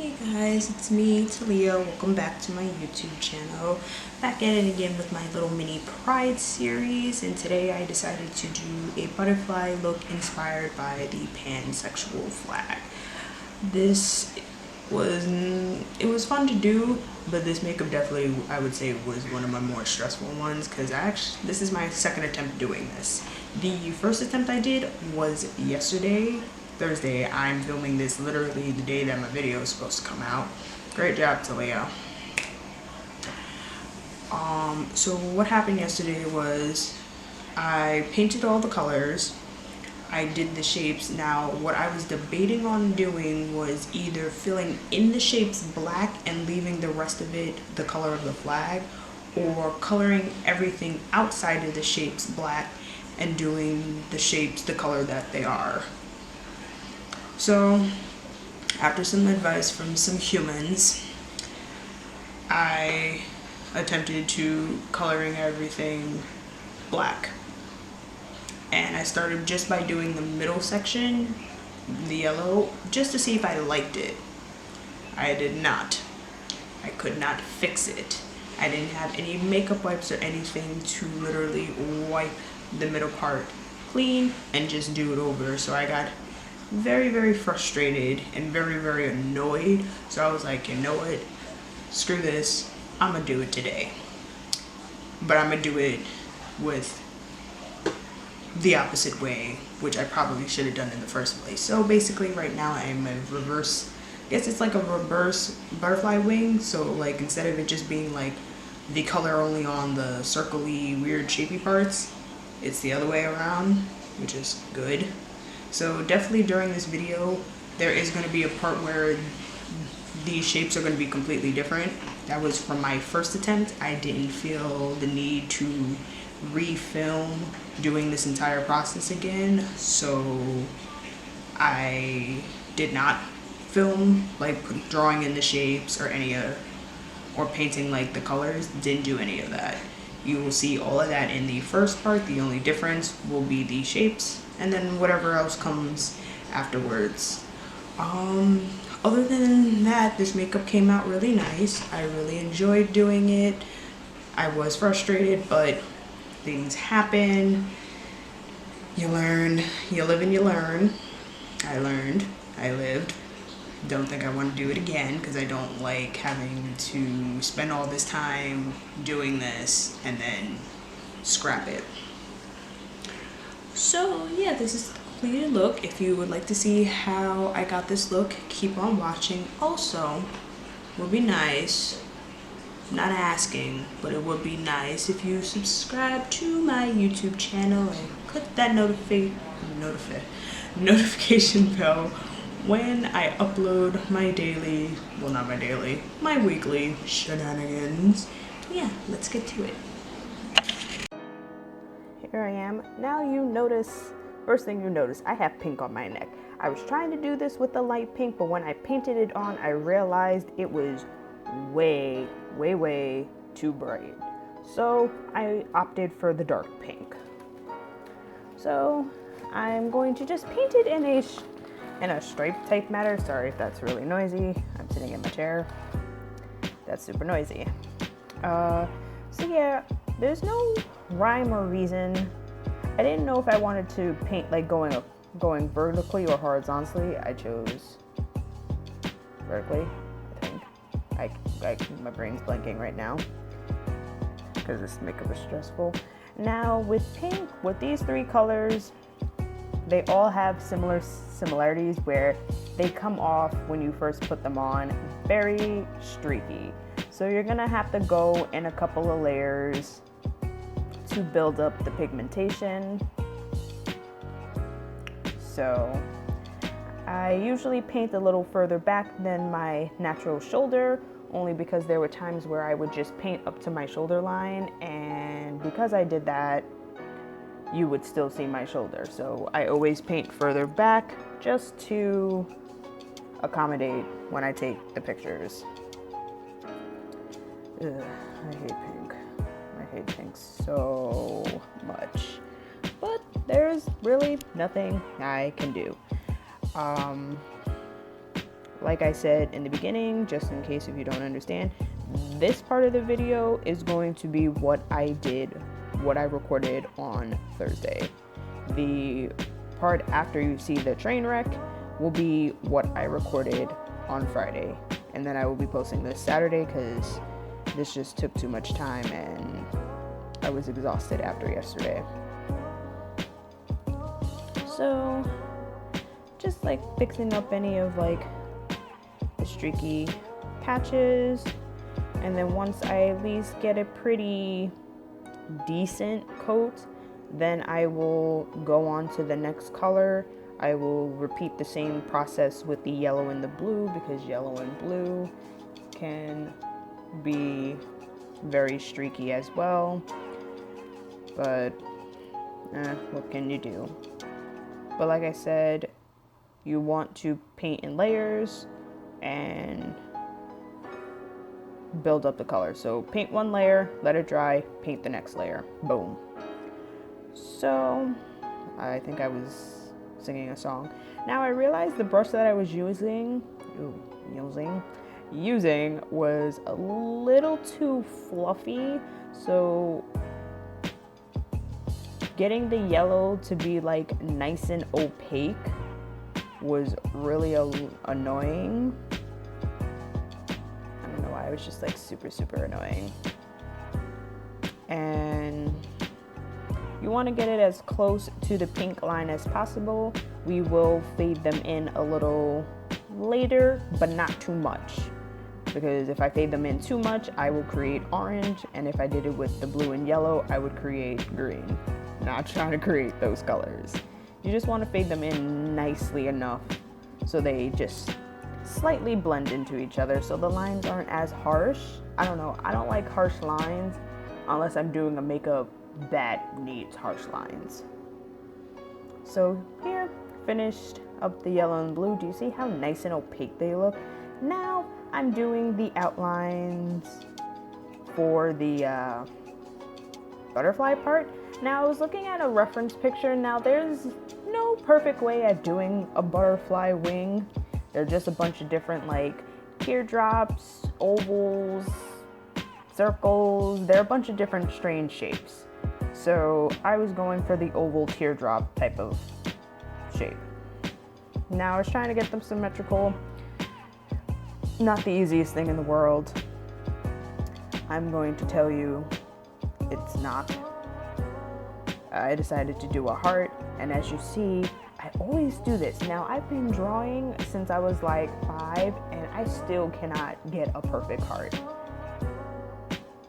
Hey guys, it's me, Talia. Welcome back to my YouTube channel. Back at it again with my little mini Pride series, and today I decided to do a butterfly look inspired by the Pansexual flag. It was fun to do, but this makeup definitely, I would say, was one of my more stressful ones because this is my second attempt doing this. The first attempt I did was yesterday, Thursday. I'm filming this literally the day that my video is supposed to come out. Great job, Talia. So what happened yesterday was I painted all the colors. I did the shapes. Now, what I was debating on doing was either filling in the shapes black and leaving the rest of it the color of the flag, or coloring everything outside of the shapes black and doing the shapes the color that they are. So, after some advice from some humans, I attempted to coloring everything black. And I started just by doing the middle section, the yellow, just to see if I liked it. I did not. I could not fix it. I didn't have any makeup wipes or anything to literally wipe the middle part clean and just do it over. So I got very, very frustrated and very, very annoyed. So I was like, you know what? Screw this. I'm gonna do it today. But I'm gonna do it with the opposite way, which I probably should have done in the first place. So basically right now I'm a reverse, I guess it's like a reverse butterfly wing. So like instead of it just being like the color only on the circle-y weird shapy parts, it's the other way around, which is good. So definitely during this video there is going to be a part where these shapes are going to be completely different. That was from my first attempt. I didn't feel the need to refilm doing this entire process again, so I did not film like drawing in the shapes or or painting like the colors. Didn't do any of that. You will see all of that in the first part. The only difference will be the shapes, and then whatever else comes afterwards. Other than that, this makeup came out really nice. I really enjoyed doing it. I was frustrated, but things happen. You learn, you live and you learn. I learned, I lived. Don't think I want to do it again because I don't like having to spend all this time doing this and then scrap it. So yeah, this is the completed look. If you would like to see how I got this look, keep on watching. Also, would be nice, not asking, but it would be nice if you subscribe to my YouTube channel and click that notification bell when I upload my weekly shenanigans. Yeah, let's get to it. Here I am. Now you notice, first thing you notice, I have pink on my neck. I was trying to do this with the light pink, but when I painted it on, I realized it was way too bright. So I opted for the dark pink. So I'm going to just paint it in a stripe type matter. Sorry if that's really noisy. I'm sitting in my chair. That's super noisy. So yeah, there's no rhyme or reason. I didn't know if I wanted to paint like going vertically or horizontally. I chose vertically, I think. My brain's blanking right now because this makeup is stressful. Now with pink, with these three colors, they all have similarities where they come off when you first put them on very streaky. So you're gonna have to go in a couple of layers to build up the pigmentation. So I usually paint a little further back than my natural shoulder, only because there were times where I would just paint up to my shoulder line, and because I did that, you would still see my shoulder. So I always paint further back just to accommodate when I take the pictures. Ugh, I hate pink. I hate pink so much. But there's really nothing I can do. like I said in the beginning, just in case if you don't understand, this part of the video is going to be what I recorded on Thursday. The part after you see the train wreck will be what I recorded on Friday. And then I will be posting this Saturday because this just took too much time and I was exhausted after yesterday. So just like fixing up any of like the streaky patches, and then once I at least get a pretty decent coat, then I will go on to the next color. I will repeat the same process with the yellow and the blue because yellow and blue can be very streaky as well, but what can you do? But like I said, you want to paint in layers and build up the color. So paint one layer, let it dry, paint the next layer, boom. So I think I was singing a song. Now I realized the brush that I was using was a little too fluffy, so getting the yellow to be like nice and opaque was really annoying. I don't know why, it was just like super annoying. And you want to get it as close to the pink line as possible. We will fade them in a little later, but not too much, because if I fade them in too much, I will create orange, and if I did it with the blue and yellow, I would create green. Not trying to create those colors. You just want to fade them in nicely enough so they just slightly blend into each other so the lines aren't as harsh. I don't know, I don't like harsh lines unless I'm doing a makeup that needs harsh lines. So here, finished up the yellow and blue. Do you see how nice and opaque they look? Now I'm doing the outlines for the butterfly part. Now I was looking at a reference picture. Now there's no perfect way at doing a butterfly wing. They're just a bunch of different like teardrops, ovals, circles. They're a bunch of different strange shapes. So I was going for the oval teardrop type of shape. Now I was trying to get them symmetrical. Not the easiest thing in the world. I'm going to tell you, it's not. I decided to do a heart, and as you see, I always do this. Now I've been drawing since I was like 5, and I still cannot get a perfect heart.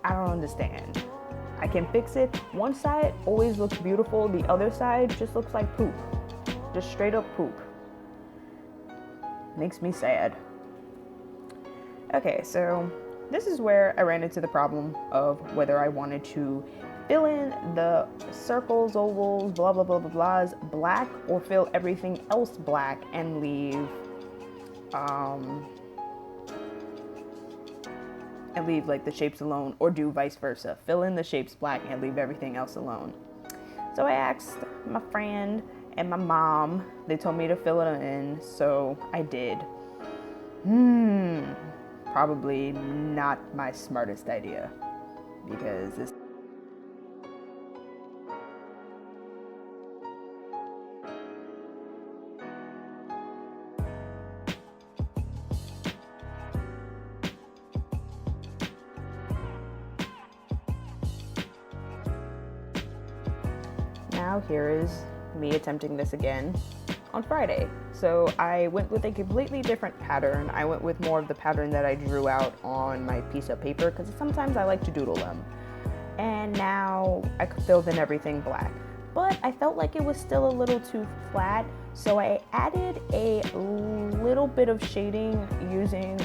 I don't understand. I can fix it. One side always looks beautiful, the other side just looks like poop. Just straight up poop. Makes me sad. Okay, so this is where I ran into the problem of whether I wanted to fill in the circles, ovals, blah blah blah blah blahs black, or fill everything else black and leave like the shapes alone, or do vice versa, fill in the shapes black and leave everything else alone. So I asked my friend and my mom. They told me to fill it in, so I did. Probably not my smartest idea, because this now here is me attempting this again on Friday. So I went with a completely different pattern. I went with more of the pattern that I drew out on my piece of paper, because sometimes I like to doodle them. And now I filled in everything black. But I felt like it was still a little too flat, so I added a little bit of shading using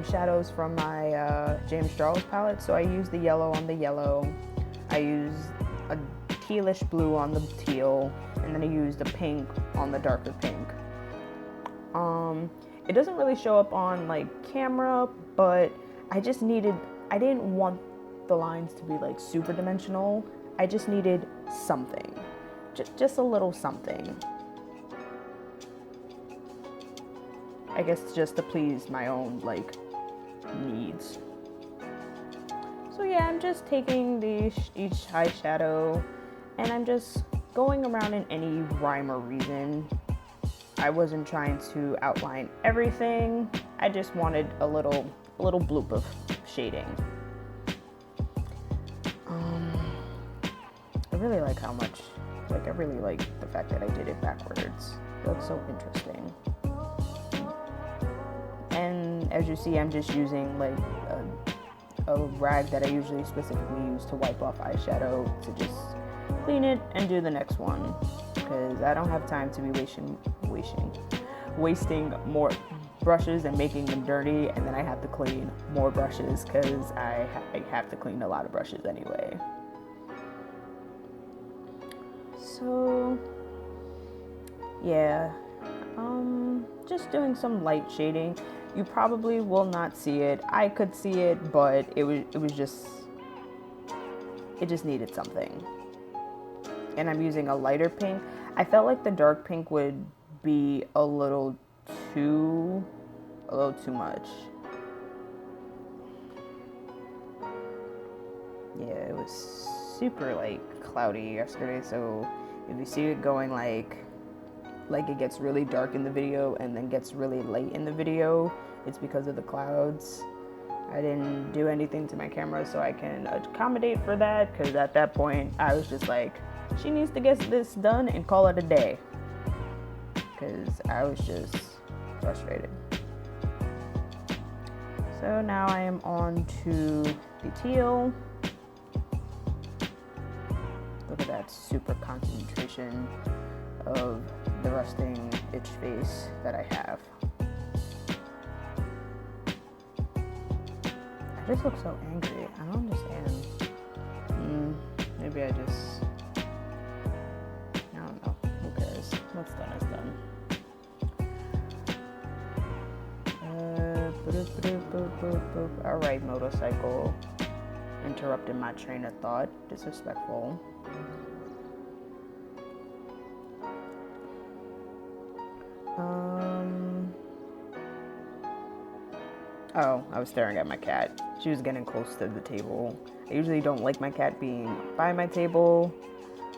shadows from my James Charles palette. So I used the yellow on the yellow, I used a tealish blue on the teal, and then I used a pink on the darker pink. It doesn't really show up on like camera, but I didn't want the lines to be like super dimensional. I just needed something, just a little something. I guess just to please my own like needs. So yeah, I'm just taking each eyeshadow and I'm just going around in any rhyme or reason. I wasn't trying to outline everything. I just wanted a little bloop of shading. I really like how much, like I really like the fact that I did it backwards. It looks so interesting. And as you see, I'm just using like a rag that I usually specifically use to wipe off eyeshadow to just clean it and do the next one, because I don't have time to be wasting more brushes and making them dirty, and then I have to clean more brushes because I have to clean a lot of brushes anyway. So yeah, just doing some light shading. You probably will not see it. I could see it, but it just needed something. And I'm using a lighter pink. I felt like the dark pink would be a little too much. Yeah, it was super like cloudy yesterday, so if you see it going like it gets really dark in the video and then gets really light in the video, it's because of the clouds. I didn't do anything to my camera so I can accommodate for that, because at that point I was just like, she needs to get this done and call it a day, because I was just frustrated. So now I am on to the teal. Look at that super concentration of the resting itch face that I have. I just look so angry. I don't understand. Maybe I don't know. Who cares? What's done is done. Alright, motorcycle. Interrupted my train of thought. Disrespectful. Oh, I was staring at my cat. She was getting close to the table. I usually don't like my cat being by my table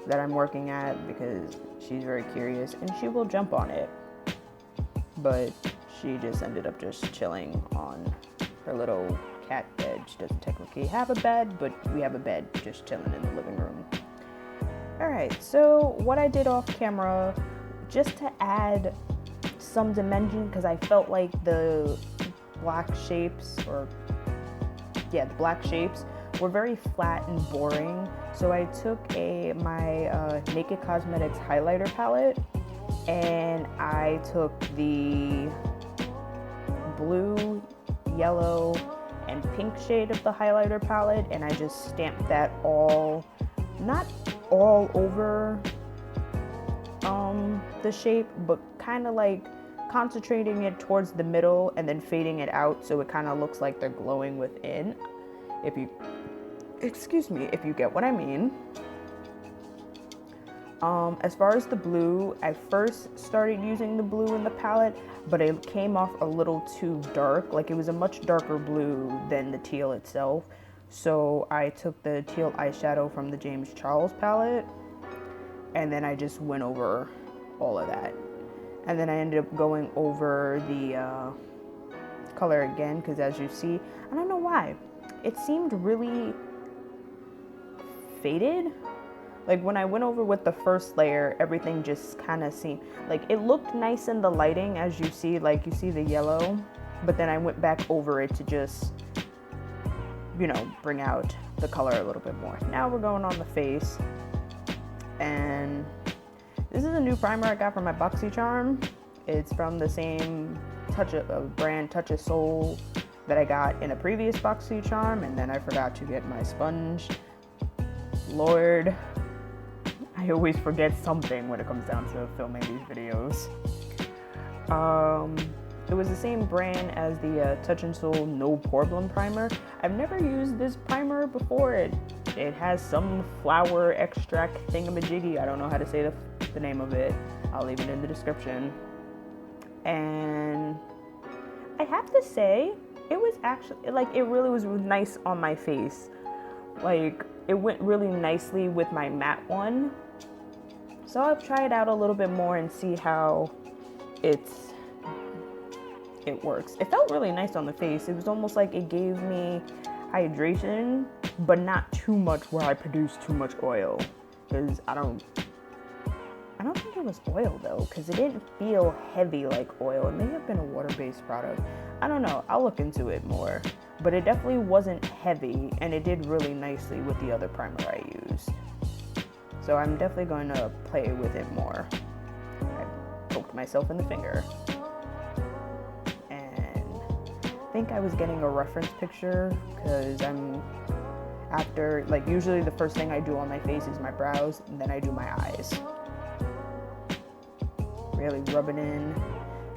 that I'm working at, because she's very curious and she will jump on it. But she just ended up just chilling on her little cat bed. She doesn't technically have a bed, but we have a bed just chilling in the living room. Alright, so what I did off camera, just to add some dimension, because I felt like the black shapes were very flat and boring. So I took my Naked Cosmetics highlighter palette, and I took the blue, yellow, and pink shade of the highlighter palette, and I just stamped that not all over the shape, but kind of like concentrating it towards the middle and then fading it out so it kind of looks like they're glowing within, if you get what I mean. As far as the blue, I first started using the blue in the palette, but it came off a little too dark. Like, it was a much darker blue than the teal itself. So I took the teal eyeshadow from the James Charles palette, and then I just went over all of that. And then I ended up going over the color again, because as you see, I don't know why, it seemed really faded. Like, when I went over with the first layer, everything just kind of seemed like it looked nice in the lighting, as you see, like you see the yellow, but then I went back over it to just, bring out the color a little bit more. Now we're going on the face, and this is a new primer I got from my BoxyCharm. It's from the same brand, Touch of Soul, that I got in a previous BoxyCharm, and then I forgot to get my sponge. Lord, I always forget something when it comes down to filming these videos. It was the same brand as the Touch of Soul No Poreblem primer. I've never used this primer before. It has some flower extract thingamajiggy. I don't know how to say the name of it. I'll leave it in the description. And I have to say, it was actually, like, it really was nice on my face. Like, it went really nicely with my matte one. So I'll try it out a little bit more and see how it works. It felt really nice on the face. It was almost like it gave me hydration, but not too much where I produced too much oil. Because I don't think it was oil though, because it didn't feel heavy like oil. It may have been a water-based product. I don't know. I'll look into it more. But it definitely wasn't heavy, and it did really nicely with the other primer I used. So I'm definitely going to play with it more. I poked myself in the finger. And I think I was getting a reference picture because after, like, usually the first thing I do on my face is my brows, and then I do my eyes. Really rubbing in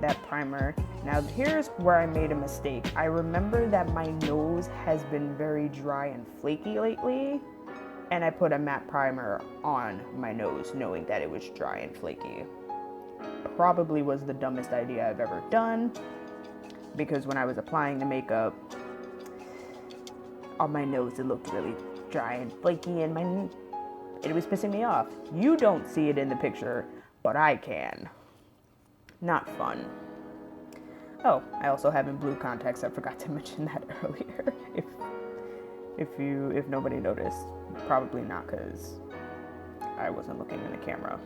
that primer. Now here's where I made a mistake. I remember that my nose has been very dry and flaky lately, and I put a matte primer on my nose knowing that it was dry and flaky. Probably was the dumbest idea I've ever done, because when I was applying the makeup on my nose, it looked really dry and flaky, and it was pissing me off. You don't see it in the picture, but I can. Not fun. Oh, I also have in blue contacts. I forgot to mention that earlier. If nobody noticed, probably not, because I wasn't looking in the camera.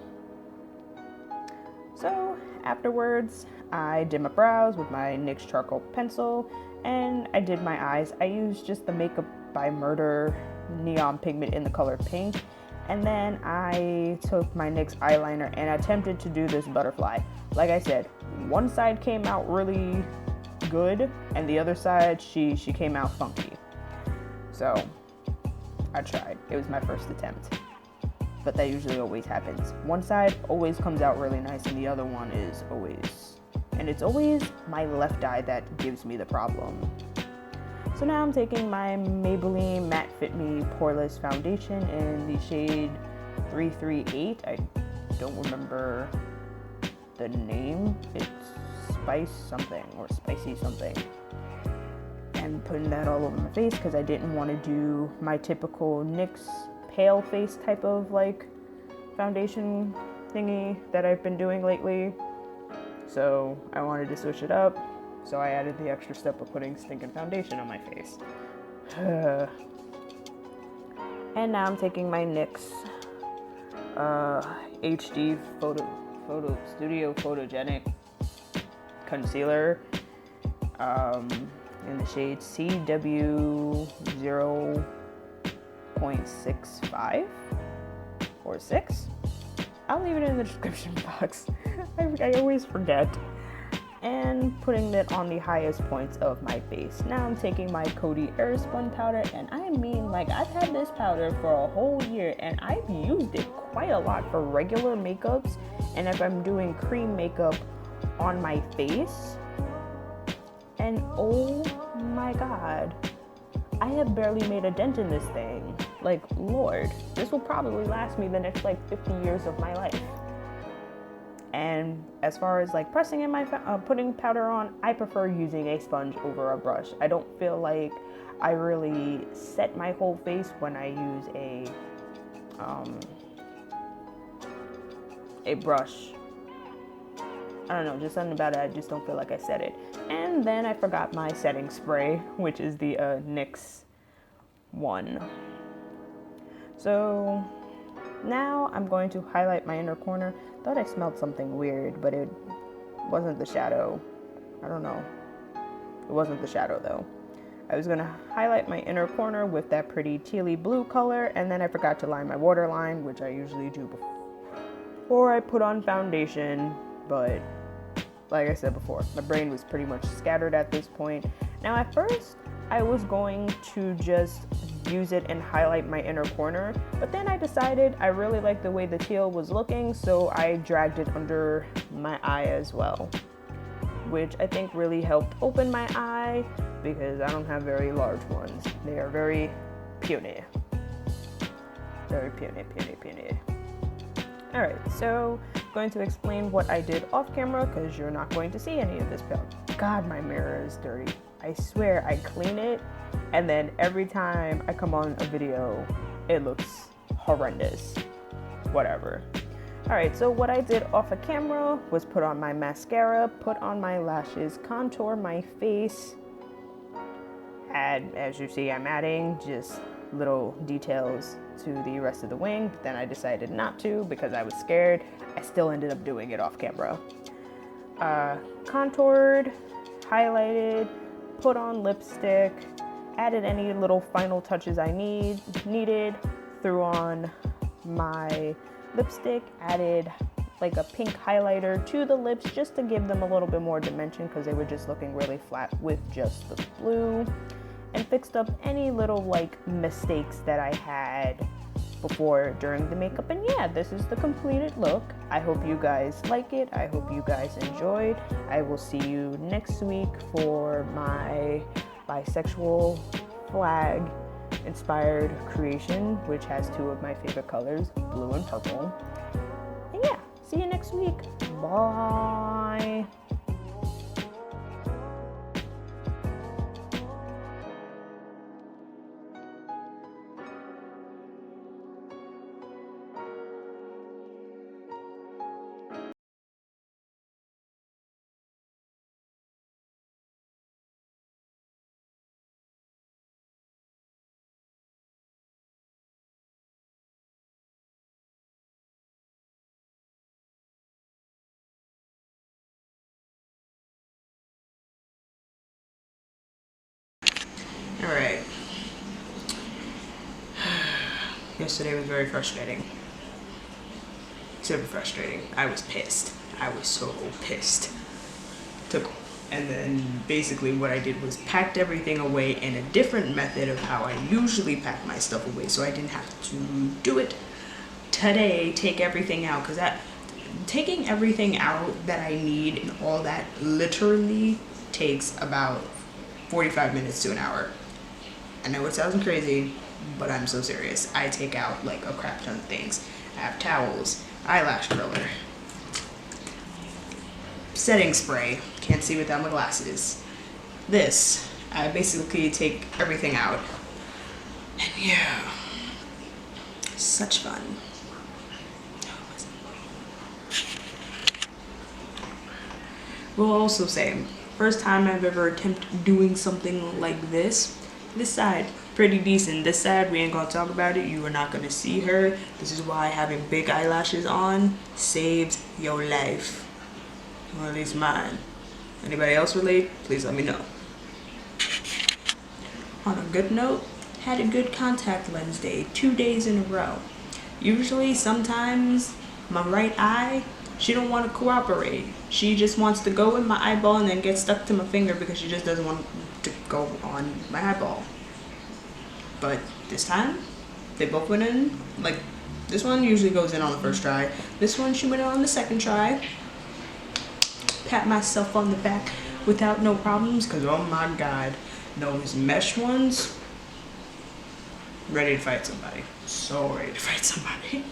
So afterwards, I did my brows with my NYX charcoal pencil, and I did my eyes. I used just the Makeupamurder Neon pigment in the color pink, and then I took my NYX eyeliner and attempted to do this butterfly. Like I said, one side came out really good, and the other side, she came out funky. So I tried. It was my first attempt. But that usually always happens. One side always comes out really nice, and the other one is always... And it's always my left eye that gives me the problem. So now I'm taking my Maybelline Matte Fit Me Poreless Foundation in the shade 338. I don't remember the name. It's Spice something or Spicy something. And putting that all over my face because I didn't want to do my typical NYX pale face type of like foundation thingy that I've been doing lately. So I wanted to switch it up. So I added the extra step of putting stinking foundation on my face. And now I'm taking my NYX HD Studio Photogenic Concealer in the shade CW0.65 or 6. I'll leave it in the description box. I always forget. And putting it on the highest points of my face. Now I'm taking my Coty Airspun powder, and I mean, like, I've had this powder for a whole year, and I've used it quite a lot for regular makeups, and if I'm doing cream makeup on my face. And oh my god, I have barely made a dent in this thing. Like, Lord, this will probably last me the next like 50 years of my life. And as far as like pressing in my putting powder on, I prefer using a sponge over a brush. I don't feel like I really set my whole face when I use a brush. I don't know, just something about it, I just don't feel like I set it. And then I forgot my setting spray, which is the NYX one. So now I'm going to highlight my inner corner. Thought I smelled something weird, but it wasn't the shadow. I don't know. It wasn't the shadow though. I was gonna highlight my inner corner with that pretty tealy blue color, and then I forgot to line my waterline, which I usually do before I put on foundation, but like I said before, my brain was pretty much scattered at this point. Now at first, I was going to just use it and highlight my inner corner, but then I decided I really liked the way the teal was looking, so I dragged it under my eye as well, which I think really helped open my eye because I don't have very large ones. They are very puny. Very puny. Alright, so going to explain what I did off camera because you're not going to see any of this film. God, my mirror is dirty. I swear I clean it, and then every time I come on a video, it looks horrendous. Whatever. Alright, so what I did off of camera was put on my mascara, put on my lashes, contour my face. As you see, I'm adding just little details to the rest of the wing, but then I decided not to because I was scared. I still ended up doing it off camera. Contoured, highlighted, put on lipstick, added any little final touches I needed, threw on my lipstick, added like a pink highlighter to the lips just to give them a little bit more dimension because they were just looking really flat with just the blue, and fixed up any little like mistakes that I had before during the makeup. And yeah, this is the completed look. I hope you guys like it. I hope you guys enjoyed. I will see you next week for my bisexual flag inspired creation, which has two of my favorite colors, blue and purple. And yeah, see you next week. Bye. Alright. Yesterday was very frustrating. Super frustrating. I was pissed. I was so pissed. And then basically what I did was packed everything away in a different method of how I usually pack my stuff away, so I didn't have to do it today, take everything out, because taking everything out that I need and all that literally takes about 45 minutes to an hour. I know it sounds crazy, but I'm so serious. I take out like a crap ton of things. I have towels, eyelash curler, setting spray, can't see without my glasses. This, I basically take everything out. And yeah, such fun. We'll also say, first time I've ever attempted doing something like this. This side, pretty decent. This side, we ain't gonna talk about it. You are not gonna see her. This is why having big eyelashes on saves your life. Or at least mine. Anybody else relate? Please let me know. On a good note, had a good contact lens day 2 days in a row. Usually, sometimes, my right eye, she don't want to cooperate. She just wants to go in my eyeball and then get stuck to my finger because she just doesn't want to go on my eyeball. But this time, they both went in. Like, this one usually goes in on the first try. This one, she went in on the second try. Pat myself on the back without no problems, because oh my god, those mesh ones, ready to fight somebody. So ready to fight somebody.